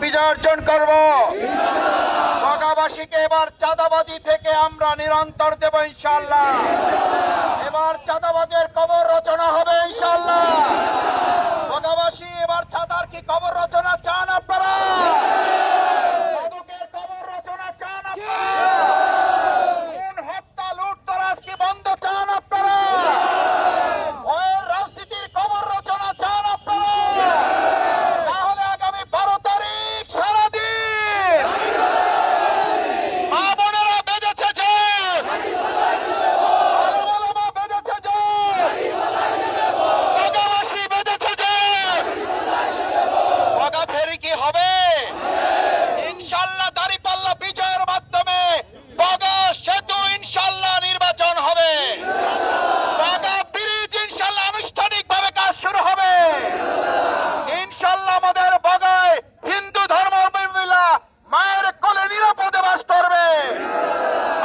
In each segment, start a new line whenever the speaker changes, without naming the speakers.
বিজয় অর্জন করব। বগাবাসীকে এবার চাঁদাবাজি থেকে আমরা নিরন্তর দেব ইনশাআল্লাহ। এবার চাঁদাবাজের কবর রচনা হবে ইনশাআল্লাহ। বগাবাসী এবার চাঁদার কি কবর রচনা চান আপনারা? মাদকের কবর রচনা চান আপনারা? খুন হত্যা লুটতরাজ কি বন্ধ চান আপনারা? ভয়ের রাজনীতির কবর রচনা চান আপনারা? তাহলে আগামী 12 তারিখ সারাদিন মা বোনেরা বেঁধেছে জোর, আলেম-ওলামা বেঁধেছে জোর, বগাবাসী বেঁধেছে জোর। বগা ফেরি কি হবে? ইনশাআল্লাহ দাঁড়িপাল্লা বিজয়ের মাধ্যমে বগা সেতু ইনশাআল্লাহ নির্বাচন হবে। বগা ব্রিজ ইনশাআল্লাহ আনুষ্ঠানিকভাবে কাজ শুরু হবে। ইনশাআল্লাহ আমাদের বগায় হিন্দু ধর্মাবলম্বীরা মায়ের কোলে নিরাপদে বাস করবে।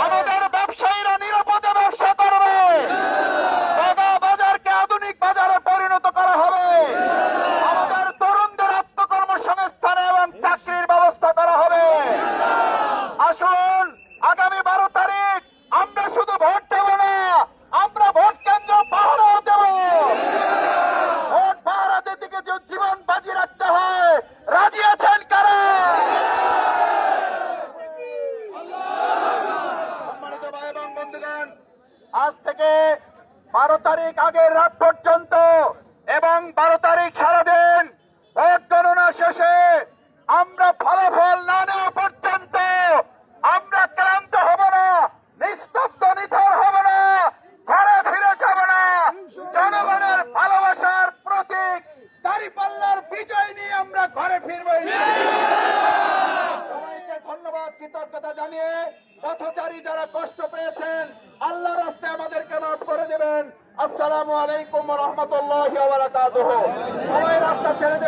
আমাদের ব্যবসায়ীরা নিরাপদে ব্যবসা করবে। বগা বাজারকে আধুনিক বাজারে পরিণত করা হবে। আমাদের তরুণদের আত্মকর্মসংস্থান এবং চাকরির ব্যবস্থা করা হবে। আসুন আগামী 12 তারিখ আমরা শুধু ভোট দেব না, আমরা ভোট কেন্দ্র পাহারাও দেব। ভোট পাহারাদের দিকে যে জীবন বাজি রাখতে হয়, রাজি আছেন কারা? সম্মানিত ভাই এবং বন্ধুগণ, আজ থেকে 12 তারিখ আগের রাত পর্যন্ত এবং 12 তারিখ সারাদিন ভোট গণনা শেষে আমরা ফলাফল না নেওয়া পর্যন্ত আমরা ক্লান্ত হব না, নিস্তব্ধ নিথর হব না, ঘরে ফিরে যাব না। জনগণের ভালোবাসার প্রতীক দাঁড়িপাল্লার বিজয় নিয়ে আমরা ঘরে ফিরবো। সবাইকে ধন্যবাদ, কৃতজ্ঞতা জানিয়ে পথচারী যারা কষ্ট পেয়েছেন আল্লাহ রাস্তায় আমাদেরকে মাফ করে দেবেন। আসসালামু আলাইকুম ওয়া রাহমাতুল্লাহি ওয়া বারাকাতুহু। সবাই রাস্তা ছেড়ে